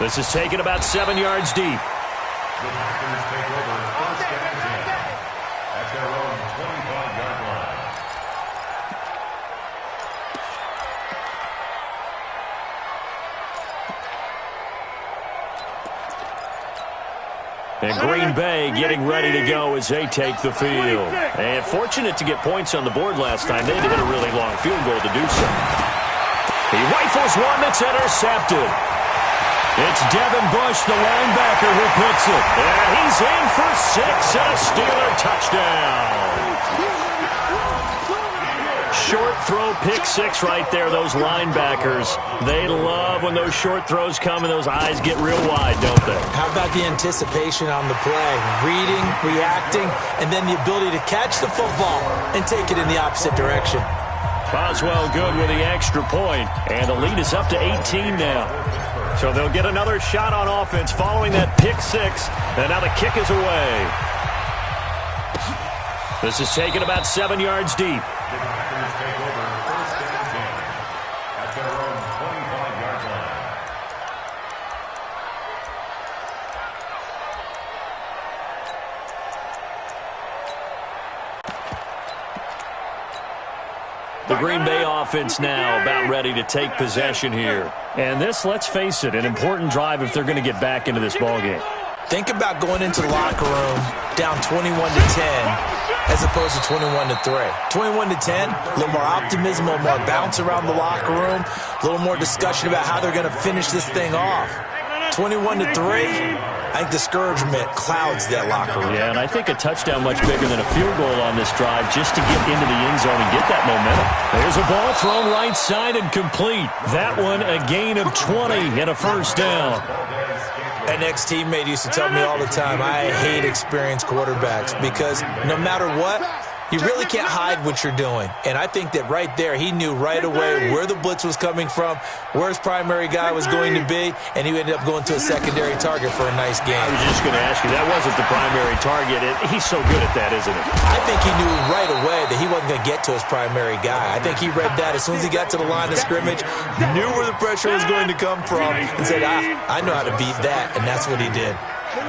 This is taken about 7 yards deep. The Packers take over first and 10 at their own 25-yard line. And Green Bay getting ready to go as they take the field. And fortunate to get points on the board last time. They had to hit a really long field goal to do so. He rifles one that's intercepted. It's Devin Bush, the linebacker, who picks it. And he's in for 6 and a Steeler touchdown. Short throw, pick 6 right there, those linebackers. They love when those short throws come and those eyes get real wide, don't they? How about the anticipation on the play? Reading, reacting, and then the ability to catch the football and take it in the opposite direction. Boswell good with the extra point, and the lead is up to 18 now. So they'll get another shot on offense following that pick 6, and now the kick is away. This is taken about 7 yards deep. The Packers take over first and 10 at their own 25-yard line. The Green Bay offense now about ready to take possession here. And this, let's face it, an important drive if they're going to get back into this ballgame. Think about going into the locker room down 21-10 as opposed to 21-3. 21-10, a little more optimism, a little more bounce around the locker room, a little more discussion about how they're going to finish this thing off. 21-3, I think discouragement clouds that locker room. Yeah, and I think a touchdown much bigger than a field goal on this drive just to get into the end zone and get that momentum. There's a ball thrown right side and complete. That one a gain of 20 and a first down. An ex-teammate used to tell me all the time, I hate experienced quarterbacks because no matter what, you really can't hide what you're doing. And I think that right there, he knew right away where the blitz was coming from, where his primary guy was going to be, and he ended up going to a secondary target for a nice game. I was just going to ask you, that wasn't the primary target. He's so good at that, isn't he? I think he knew right away that he wasn't going to get to his primary guy. I think he read that as soon as he got to the line of scrimmage, knew where the pressure was going to come from, and said, I know how to beat that, and that's what he did.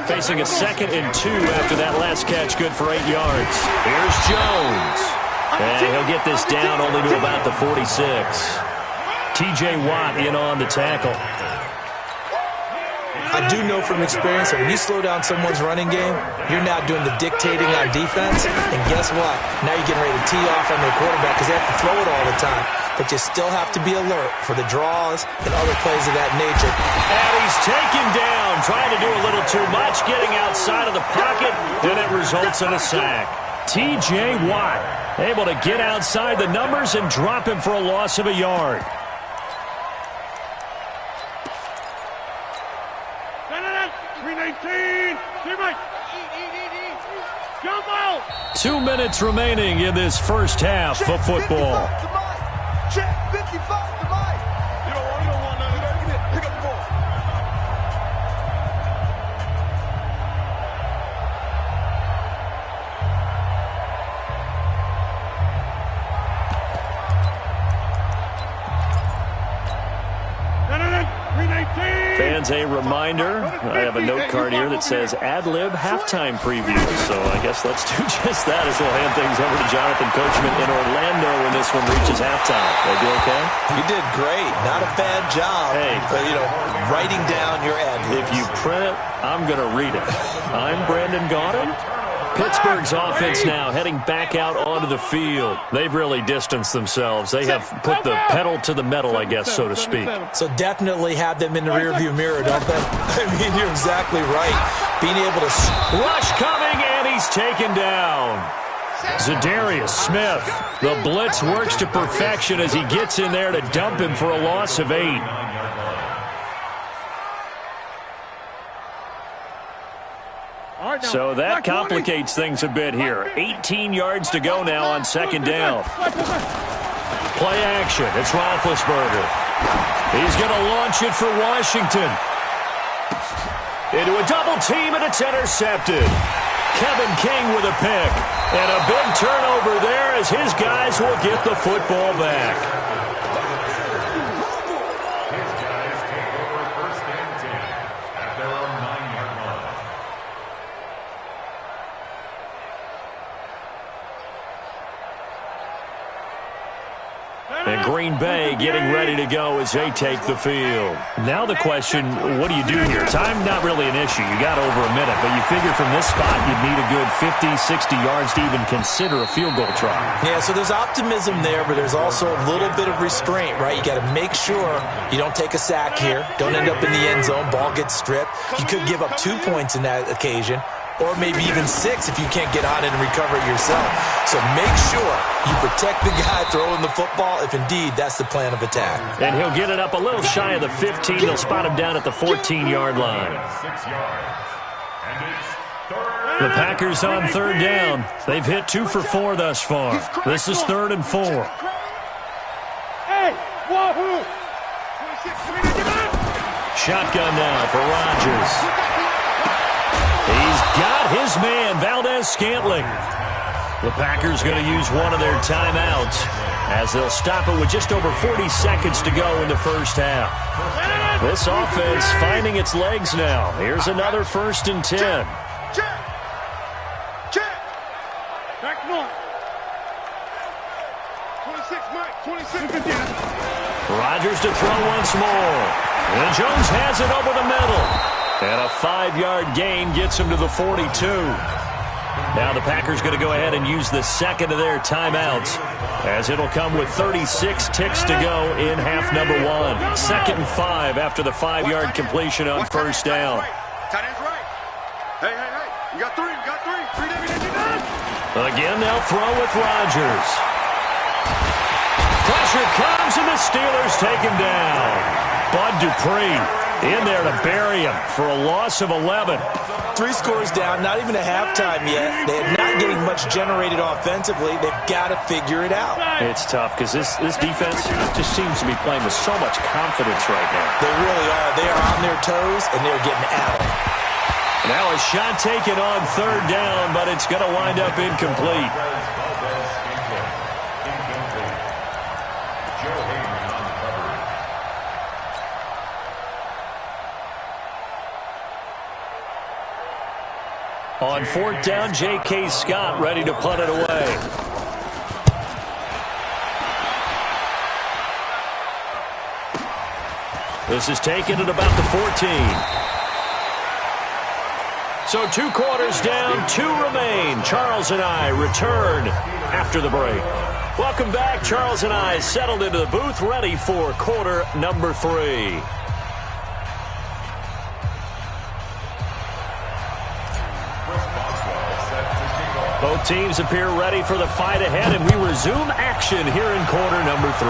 Facing a 2nd and 2 after that last catch, good for 8 yards. Here's Jones. And he'll get this down only to about the 46. T.J. Watt in on the tackle. I do know from experience that when you slow down someone's running game, you're now doing the dictating on defense. And guess what? Now you're getting ready to tee off on their quarterback because they have to throw it all the time. But you still have to be alert for the draws and other plays of that nature. And he's taken down, trying to do a little too much, getting outside of the pocket, and it results in a sack. T.J. Watt able to get outside the numbers and drop him for a loss of a yard. 2 minutes remaining in this first half of football. Check 55 to Mike. You don't want none. Pick up the ball. Fans, a reminder, I have a note card here that says ad-lib halftime preview. So I guess let's do just that as we'll hand things over to Jonathan Coachman in Orlando when this one reaches halftime. They do okay? You did great. Not a bad job. Hey. But, writing down your ad-libs. If you print it, I'm going to read it. I'm Brandon Gaudin. Pittsburgh's offense now heading back out onto the field. They've really distanced themselves. They have put the pedal to the metal, I guess, so to speak. So definitely have them in the rearview mirror, don't they? I mean, you're exactly right. Being able to... Rush coming, and he's taken down. Zadarius Smith. The blitz works to perfection as he gets in there to dump him for a loss of 8. So that complicates things a bit here. 18 yards to go now on 2nd down. Play action. It's Roethlisberger. He's going to launch it for Washington. Into a double team, and it's intercepted. Kevin King with a pick. And a big turnover there as his guys will get the football back. His guys take over first and 10 And Green Bay getting ready to go as they take the field. Now the question, what do you do here? Time not really an issue. You got over a minute, but you figure from this spot you'd need a good 50, 60 yards to even consider a field goal try. Yeah, so there's optimism there, but there's also a little bit of restraint, right? You got to make sure you don't take a sack here. Don't end up in the end zone. Ball gets stripped. You could give up 2 points in that occasion, or maybe even 6 if you can't get on it and recover it yourself. So make sure you protect the guy throwing the football if indeed that's the plan of attack. And he'll get it up a little shy of the 15. They'll spot him down at the 14-yard line. 6 yards. And it's third. The Packers on third down. They've hit 2 for 4 thus far. This is 3rd and 4. Hey, wahoo! Shotgun now for Rodgers. He's got his man, Valdez-Scantling. The Packers going to use one of their timeouts as they'll stop it with just over 40 seconds to go in the first half. This offense finding its legs now. Here's another 1st and 10. Check. Back north. 26, Mike. 26. Rodgers to throw once more. And Jones has it over the middle. And a 5-yard gain gets him to the 42. Now the Packers going to go ahead and use the second of their timeouts, as it'll come with 36 ticks to go in half number 1. 2nd and 5 after the 5-yard completion on first down. Tight end's right. Hey. You got 3. Again, they'll throw with Rodgers. Pressure comes, and the Steelers take him down. Bud Dupree in there to bury him for a loss of 11. 3 scores down, not even a halftime yet. They're not getting much generated offensively. They've got to figure it out. It's tough because this defense just seems to be playing with so much confidence right now. They really are. They are on their toes, and they're getting at it. Now a shot taken on third down, but it's going to wind up incomplete. On 4th down, J.K. Scott ready to punt it away. This is taken at about the 14. So 2 quarters down, 2 remain. Charles and I return after the break. Welcome back. Charles and I settled into the booth, ready for quarter number 3. Both teams appear ready for the fight ahead, and we resume action here in quarter number 3.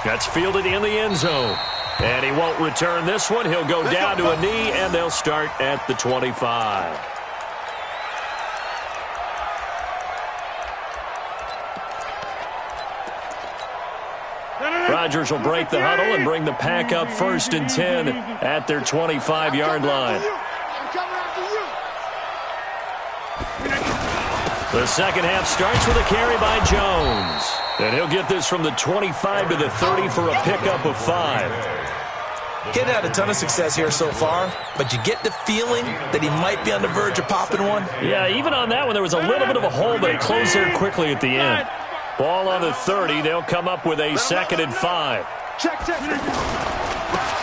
That's fielded in the end zone. And he won't return this one. He'll go down to a knee, and they'll start at the 25. Rodgers will break the huddle and bring the pack up 1st and 10 at their 25-yard line. The second half starts with a carry by Jones. And he'll get this from the 25 to the 30 for a pickup of 5. He's had a ton of success here so far, but you get the feeling that he might be on the verge of popping one. Yeah, even on that one, there was a little bit of a hole, but it closed there quickly at the end. Ball on the 30. They'll come up with a 2nd and 5.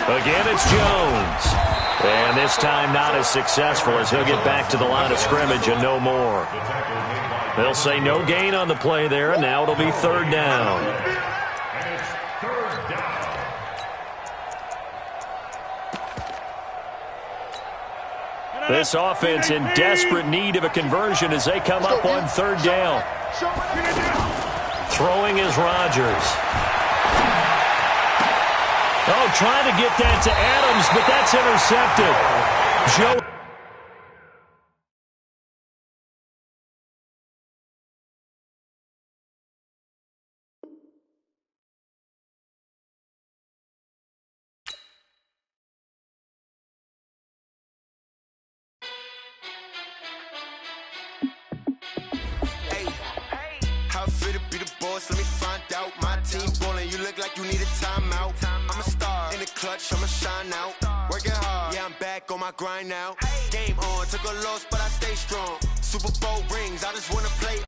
Again, it's Jones. And this time not as successful as he'll get back to the line of scrimmage and no more. They'll say no gain on the play there, and now it'll be 3rd down. This offense in desperate need of a conversion as they come up on 3rd down. Throwing is Rodgers. Oh, trying to get that to Adams, but that's intercepted. Joe. Let me find out. My team ballin', you look like you need a timeout. I'm a star in the clutch, I'ma shine out. Working hard, yeah, I'm back on my grind now. Game on, took a loss, but I stay strong. Super Bowl rings, I just wanna play